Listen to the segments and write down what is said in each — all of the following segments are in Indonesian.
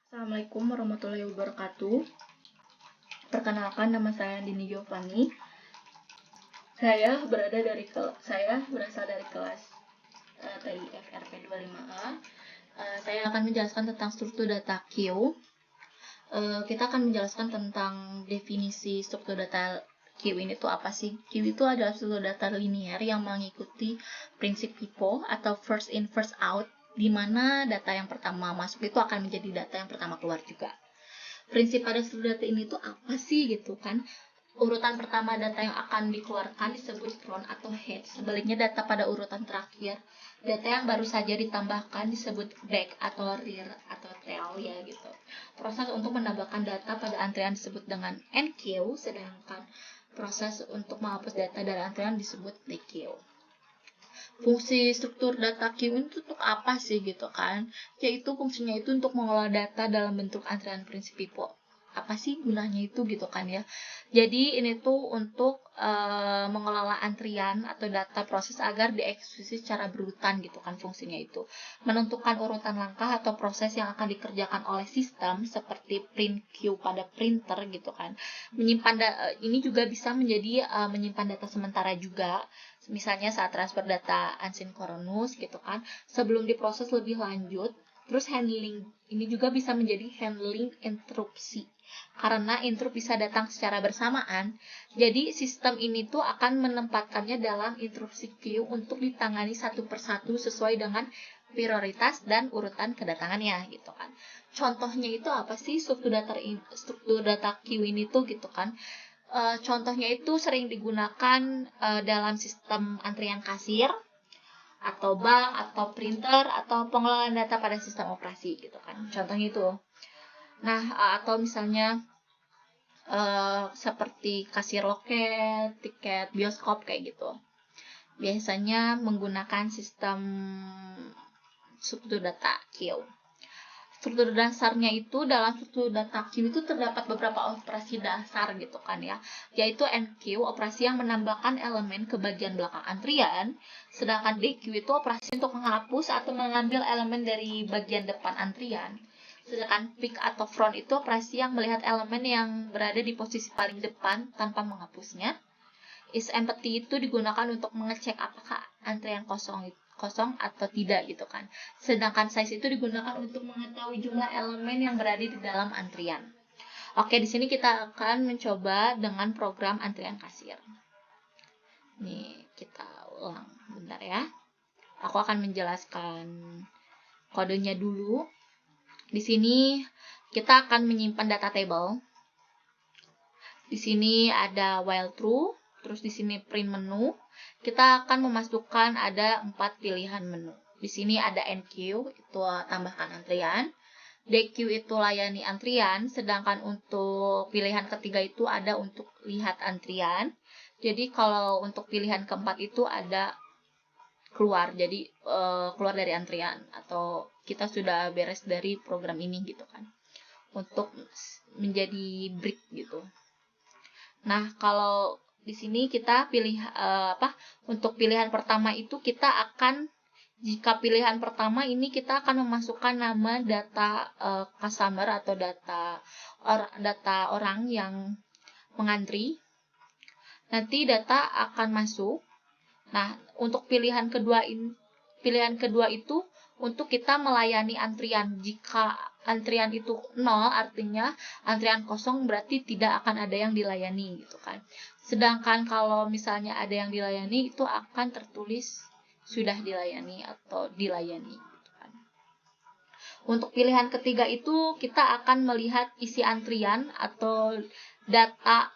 Assalamualaikum warahmatullahi wabarakatuh. Perkenalkan, nama saya Dini Giovanni. Saya berasal dari kelas TIF RP 25A. Saya akan menjelaskan tentang struktur data Q. Kita akan menjelaskan tentang definisi struktur data Q ini tuh apa sih? Q itu adalah struktur data linear yang mengikuti prinsip FIFO atau first in first out, di mana data yang pertama masuk itu akan menjadi data yang pertama keluar juga. Prinsip pada struktur data ini tuh apa sih gitu kan? Urutan pertama data yang akan dikeluarkan disebut front atau head. Sebaliknya data pada urutan terakhir, data yang baru saja ditambahkan disebut back atau rear atau tail ya gitu. Proses untuk menambahkan data pada antrian disebut dengan NQ, sedangkan proses untuk menghapus data dari antrian disebut DQ. Fungsi struktur data Q itu untuk apa sih gitu kan? Yaitu fungsinya itu untuk mengolah data dalam bentuk antrian prinsip FIFO. Apa sih gunanya itu gitu kan ya? Jadi ini tuh untuk mengelola antrian atau data proses agar dieksekusi secara berurutan gitu kan fungsinya itu. Menentukan urutan langkah atau proses yang akan dikerjakan oleh sistem seperti print queue pada printer gitu kan. Ini juga bisa menjadi menyimpan data sementara juga. Misalnya saat transfer data asinkronus gitu kan, sebelum diproses lebih lanjut. Terus handling ini juga bisa menjadi handling interupsi, karena interrupt bisa datang secara bersamaan. Jadi sistem ini tuh akan menempatkannya dalam interupsi queue untuk ditangani satu persatu sesuai dengan prioritas dan urutan kedatangannya gitu kan. Contohnya itu apa sih struktur data queue ini tuh gitu kan? Contohnya itu sering digunakan dalam sistem antrian kasir, atau bank, atau printer, atau pengelolaan data pada sistem operasi gitu kan. Contohnya itu. Nah, atau misalnya seperti kasir loket, tiket bioskop kayak gitu. Biasanya menggunakan sistem struktur data Q. Struktur dasarnya itu dalam struktur data Q itu terdapat beberapa operasi dasar gitu kan ya, yaitu NQ, operasi yang menambahkan elemen ke bagian belakang antrian, sedangkan DQ itu operasi untuk menghapus atau mengambil elemen dari bagian depan antrian, sedangkan pick atau front itu operasi yang melihat elemen yang berada di posisi paling depan tanpa menghapusnya. Is empty itu digunakan untuk mengecek apakah antrian kosong atau tidak gitu kan. Sedangkan size itu digunakan untuk mengetahui jumlah elemen yang berada di dalam antrian. Oke, di sini kita akan mencoba dengan program antrian kasir. Nih, kita ulang bentar ya. Aku akan menjelaskan kodenya dulu. Di sini kita akan menyimpan data table. Di sini ada while true, terus di sini print menu. Kita akan memasukkan ada 4 pilihan menu. Di sini ada NQ, itu tambahkan antrian. DQ itu layani antrian, sedangkan untuk pilihan ketiga itu ada untuk lihat antrian. Jadi kalau untuk pilihan keempat itu ada keluar, jadi keluar dari antrian atau kita sudah beres dari program ini gitu kan. Untuk menjadi break gitu. Nah, kalau di sini kita pilih untuk pilihan pertama itu kita akan, jika pilihan pertama ini kita akan memasukkan nama data customer atau data orang yang mengantri. Nanti data akan masuk. Nah, untuk pilihan kedua itu untuk kita melayani antrian. Jika antrian itu 0, artinya antrian kosong, berarti tidak akan ada yang dilayani gitu kan. Sedangkan kalau misalnya ada yang dilayani, itu akan tertulis sudah dilayani atau dilayani gitu kan. Untuk pilihan ketiga itu kita akan melihat isi antrian atau data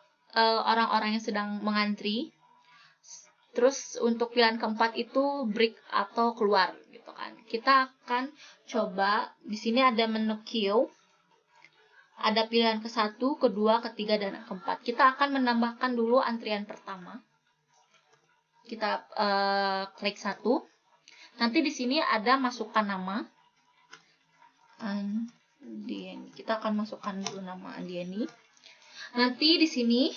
orang-orang yang sedang mengantri. Terus untuk pilihan keempat itu break atau keluar gitu kan. Kita akan coba, di sini ada menu queue. Ada pilihan ke-1, kedua, ketiga, dan keempat. Kita akan menambahkan dulu antrian pertama. Kita klik 1. Nanti di sini ada masukkan nama. Andieni. Kita akan masukkan dulu nama Andieni. Nanti di sini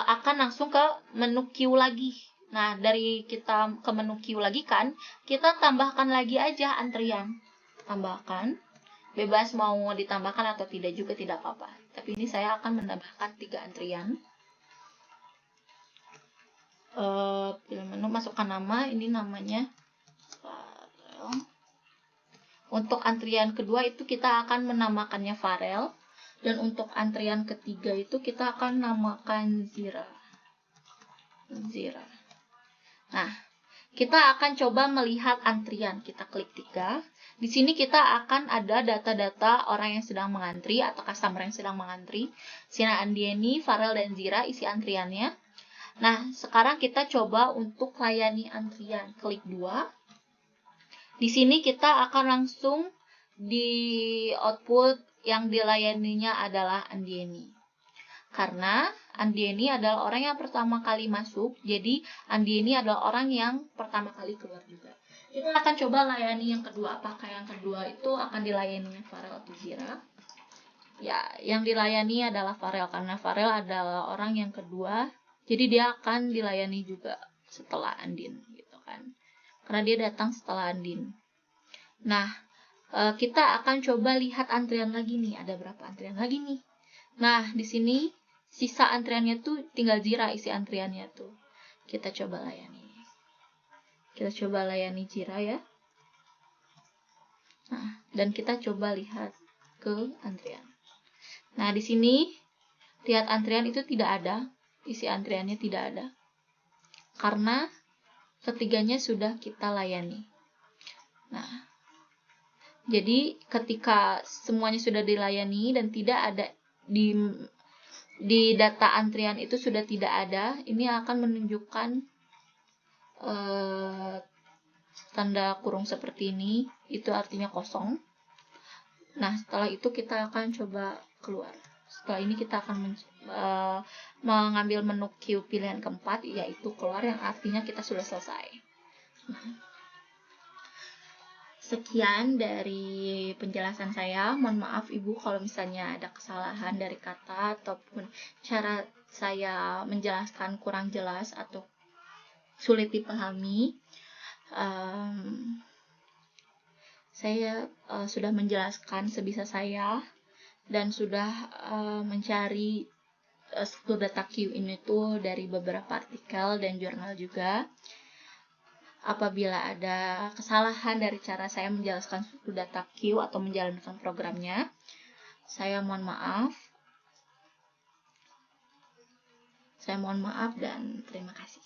akan langsung ke menu queue lagi. Nah, dari kita ke menu queue lagi kan, kita tambahkan lagi aja antrian. Tambahkan. Bebas mau ditambahkan atau tidak juga tidak apa-apa. Tapi ini saya akan menambahkan 3 antrian. Pilih menu, masukkan nama, ini namanya Farel. Untuk antrian kedua itu kita akan menamakannya Farel. Dan untuk antrian ketiga itu kita akan namakan Zira. Nah, kita akan coba melihat antrian. Kita klik 3. Di sini kita akan ada data-data orang yang sedang mengantri atau customer yang sedang mengantri. Sina Andieni, Farel, dan Zira isi antriannya. Nah, sekarang kita coba untuk layani antrian. Klik 2. Di sini kita akan langsung di output yang dilayaninya adalah Andieni. Karena Andieni adalah orang yang pertama kali masuk, jadi Andieni adalah orang yang pertama kali keluar juga. Kita akan coba layani yang kedua. Apakah yang kedua itu akan dilayani Farel atau Zira? Ya, yang dilayani adalah Farel karena Farel adalah orang yang kedua, jadi dia akan dilayani juga setelah Andin, gitu kan? Karena dia datang setelah Andin. Nah, kita akan coba lihat antrian lagi nih. Ada berapa antrian lagi nih? Nah, di sini sisa antriannya tuh tinggal Zira isi antriannya tuh. Kita coba layani. Kita coba layani Zira ya. Nah, dan kita coba lihat ke antrian. Nah, di sini lihat antrian itu tidak ada. Isi antriannya tidak ada. Karena ketiganya sudah kita layani. Nah, jadi ketika semuanya sudah dilayani dan tidak ada di data antrian itu sudah tidak ada, ini akan menunjukkan tanda kurung seperti ini, itu artinya kosong. Nah, setelah itu kita akan coba keluar. Setelah ini kita akan mengambil menu queue pilihan keempat, yaitu keluar, yang artinya kita sudah selesai. Sekian dari penjelasan saya. Mohon maaf Ibu kalau misalnya ada kesalahan dari kata ataupun cara saya menjelaskan kurang jelas atau sulit dipahami. Saya sudah menjelaskan sebisa saya dan sudah mencari struktur data queue ini tuh dari beberapa artikel dan jurnal juga. Apabila ada kesalahan dari cara saya menjelaskan struktur data queue atau menjalankan programnya, saya mohon maaf. Saya mohon maaf dan terima kasih.